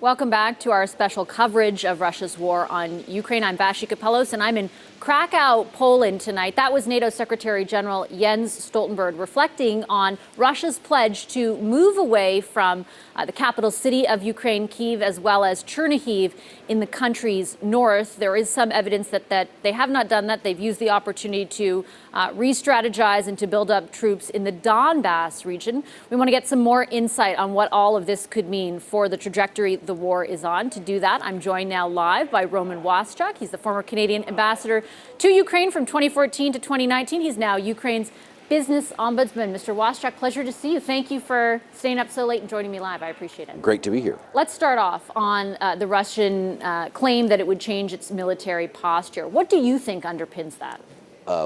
Welcome back to our special coverage of Russia's war on Ukraine. I'm Vassy Kapelos, and I'm in Krakow, Poland tonight. That was NATO Secretary General Jens Stoltenberg reflecting on Russia's pledge to move away from the capital city of Ukraine, Kyiv, as well as Chernihiv in the country's north. There is some evidence that they have not done that. They've used the opportunity to re-strategize and to build up troops in the Donbass region. We want to get some more insight on what all of this could mean for the trajectory the war is on. To do that, I'm joined now live by Roman Waschuk. He's the former Canadian ambassador to Ukraine from 2014 to 2019. He's now Ukraine's business ombudsman. Mr. Waschuk, pleasure to see you. Thank you for staying up so late and joining me live. I appreciate it. Great to be here. Let's start off on the Russian claim that it would change its military posture. What do you think underpins that?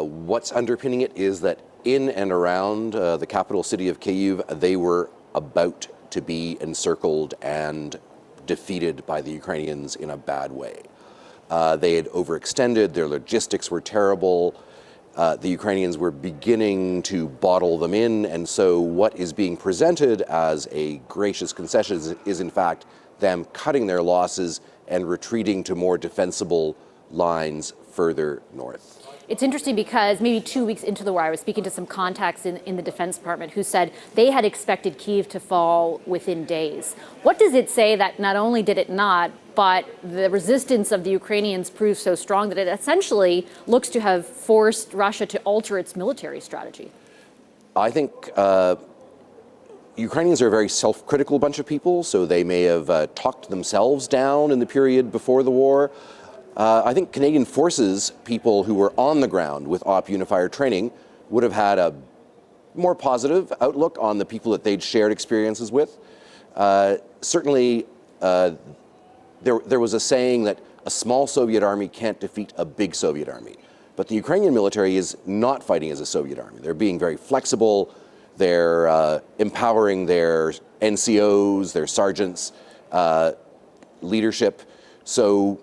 What's underpinning it is that in and around the capital city of Kyiv, they were about to be encircled and defeated by the Ukrainians in a bad way. They had overextended, their logistics were terrible, the Ukrainians were beginning to bottle them in, and so what is being presented as a gracious concession is in fact them cutting their losses and retreating to more defensible lines further north. It's interesting because maybe 2 weeks into the war, I was speaking to some contacts in the Defense Department who said they had expected Kyiv to fall within days. What does it say that not only did it not, but the resistance of the Ukrainians proved so strong that it essentially looks to have forced Russia to alter its military strategy? I think Ukrainians are a very self-critical bunch of people, so they may have talked themselves down in the period before the war. I think Canadian forces, people who were on the ground with Op Unifier training, would have had a more positive outlook on the people that they'd shared experiences with. Certainly, there was a saying that a small Soviet army can't defeat a big Soviet army. But the Ukrainian military is not fighting as a Soviet army. They're being very flexible. They're empowering their NCOs, their sergeants, leadership. So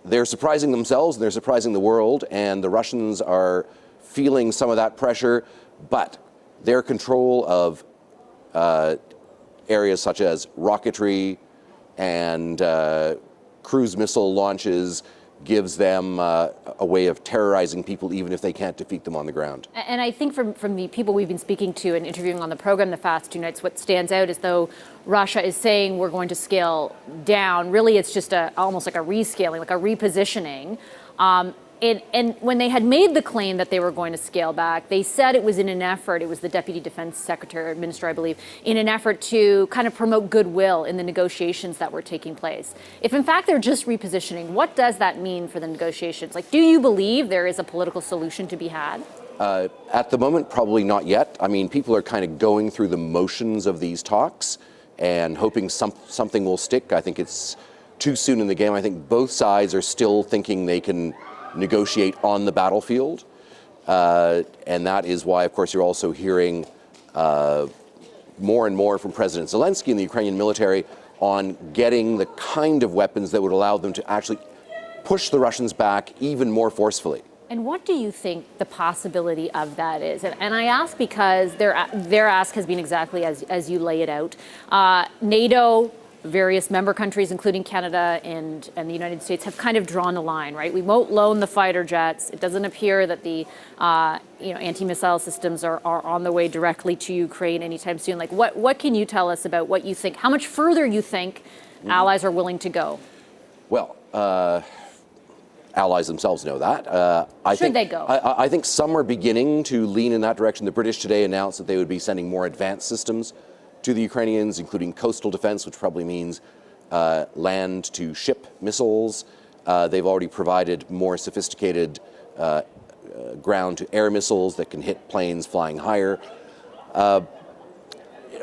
they're surprising themselves, and they're surprising the world, and the Russians are feeling some of that pressure, but their control of areas such as rocketry and cruise missile launches gives them a way of terrorizing people even if they can't defeat them on the ground. And I think from the people we've been speaking to and interviewing on the program the past 2 nights, what stands out is though Russia is saying we're going to scale down, really it's just almost like a rescaling, like a repositioning. And when they had made the claim that they were going to scale back, they said it was in an effort, it was the Deputy Defense Secretary, Minister, I believe, in an effort to kind of promote goodwill in the negotiations that were taking place. If in fact they're just repositioning, what does that mean for the negotiations? Like, do you believe there is a political solution to be had? At the moment, probably not yet. I mean, people are kind of going through the motions of these talks and hoping something will stick. I think it's too soon in the game. I think both sides are still thinking they can negotiate on the battlefield. And that is why, of course, you're also hearing more and more from President Zelensky and the Ukrainian military on getting the kind of weapons that would allow them to actually push the Russians back even more forcefully. And what do you think the possibility of that is? And I ask because their ask has been exactly as you lay it out. NATO, various member countries, including Canada and the United States, have kind of drawn a line, right? We won't loan the fighter jets. It doesn't appear that the anti-missile systems are on the way directly to Ukraine anytime soon. Like, what can you tell us about what you think, how much further you think allies are willing to go? Well, allies themselves know that. Should they go? I think some are beginning to lean in that direction. The British today announced that they would be sending more advanced systems to the Ukrainians, including coastal defense, which probably means land to ship missiles. They've already provided more sophisticated ground to air missiles that can hit planes flying higher.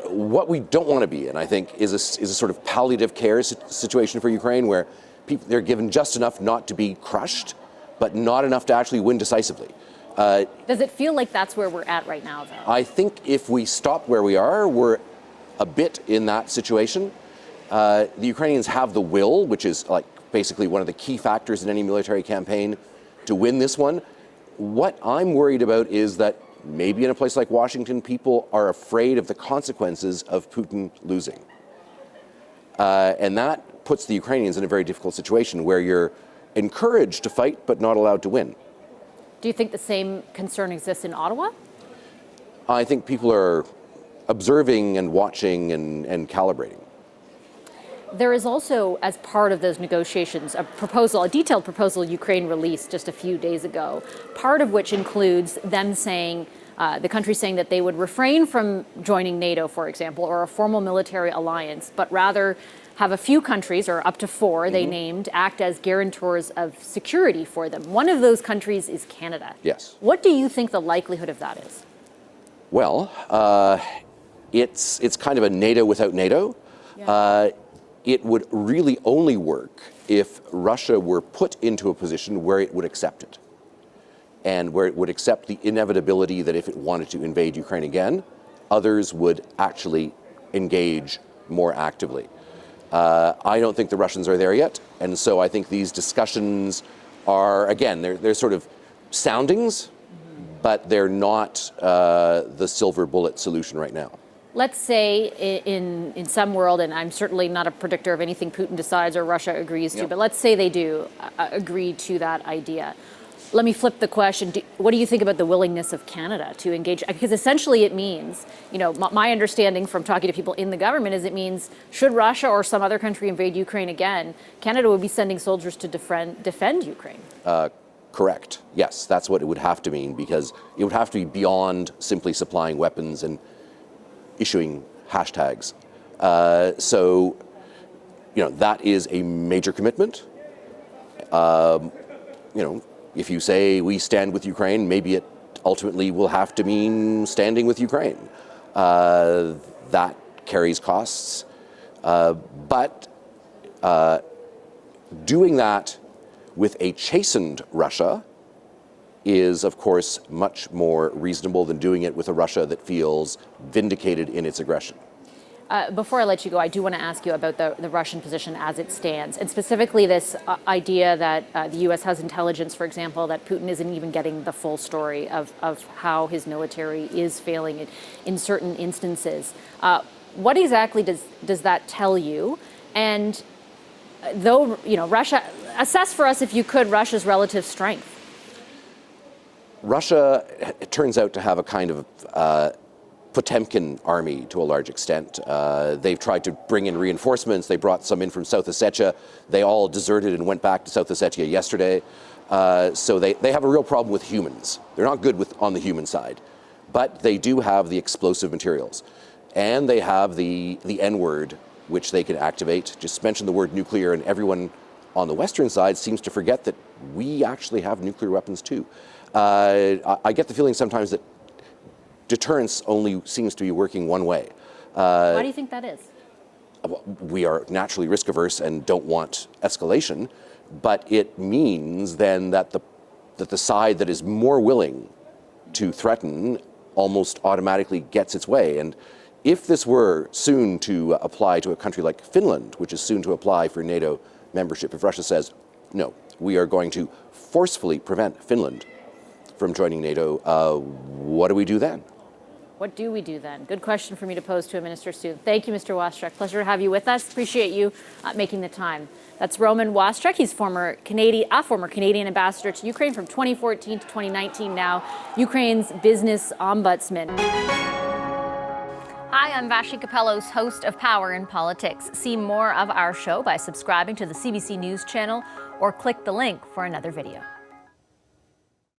What we don't want to be in, I think, is a sort of palliative care situation for Ukraine where they're given just enough not to be crushed, but not enough to actually win decisively. Does it feel like that's where we're at right now, though? I think if we stop where we are, we're a bit in that situation. The Ukrainians have the will, which is like basically one of the key factors in any military campaign, to win this one. What I'm worried about is that maybe in a place like Washington, people are afraid of the consequences of Putin losing. And that puts the Ukrainians in a very difficult situation where you're encouraged to fight but not allowed to win. Do you think the same concern exists in Ottawa? I think people are observing and watching and calibrating. There is also, as part of those negotiations, a detailed proposal Ukraine released just a few days ago, part of which includes them saying, the country saying that they would refrain from joining NATO, for example, or a formal military alliance, but rather have a few countries, or up to 4 they named, act as guarantors of security for them. One of those countries is Canada. Yes. What do you think the likelihood of that is? Well, it's kind of a NATO without NATO. Yeah. It would really only work if Russia were put into a position where it would accept it, and where it would accept the inevitability that if it wanted to invade Ukraine again, others would actually engage more actively. I don't think the Russians are there yet, and so I think these discussions are, again, they're sort of soundings, but they're not the silver bullet solution right now. Let's say in some world, and I'm certainly not a predictor of anything Putin decides or Russia agrees to, but let's say they do agree to that idea. Let me flip the question. What do you think about the willingness of Canada to engage? Because essentially it means, my understanding from talking to people in the government is it means should Russia or some other country invade Ukraine again, Canada would be sending soldiers to defend Ukraine. Correct. Yes, that's what it would have to mean, because it would have to be beyond simply supplying weapons and issuing hashtags. So, that is a major commitment. If you say we stand with Ukraine, maybe it ultimately will have to mean standing with Ukraine. That carries costs. But doing that with a chastened Russia is, of course, much more reasonable than doing it with a Russia that feels vindicated in its aggression. Before I let you go, I do want to ask you about the Russian position as it stands, and specifically this idea that the U.S. has intelligence, for example, that Putin isn't even getting the full story of how his military is failing in certain instances. What exactly does that tell you? And though, Russia, assess for us, if you could, Russia's relative strength. Russia, it turns out to have a kind of Potemkin army to a large extent. They've tried to bring in reinforcements. They brought some in from South Ossetia. They all deserted and went back to South Ossetia yesterday. So they have a real problem with humans. They're not good on the human side. But they do have the explosive materials. And they have the N-word, which they can activate. Just mention the word nuclear, and everyone on the Western side seems to forget that we actually have nuclear weapons too. I get the feeling sometimes that deterrence only seems to be working one way. Why do you think that is? We are naturally risk averse and don't want escalation, but it means then that the side that is more willing to threaten almost automatically gets its way. And if this were soon to apply to a country like Finland, which is soon to apply for NATO membership, if Russia says, no, we are going to forcefully prevent Finland from joining NATO, what do we do then? What do we do then? Good question for me to pose to a minister soon. Thank you, Mr. Waschuk. Pleasure to have you with us. Appreciate you making the time. That's Roman Waschuk. He's a former Canadian ambassador to Ukraine from 2014 to 2019 now, Ukraine's business ombudsman. Hi, I'm Vashi Capellos, host of Power in Politics. See more of our show by subscribing to the CBC News channel or click the link for another video.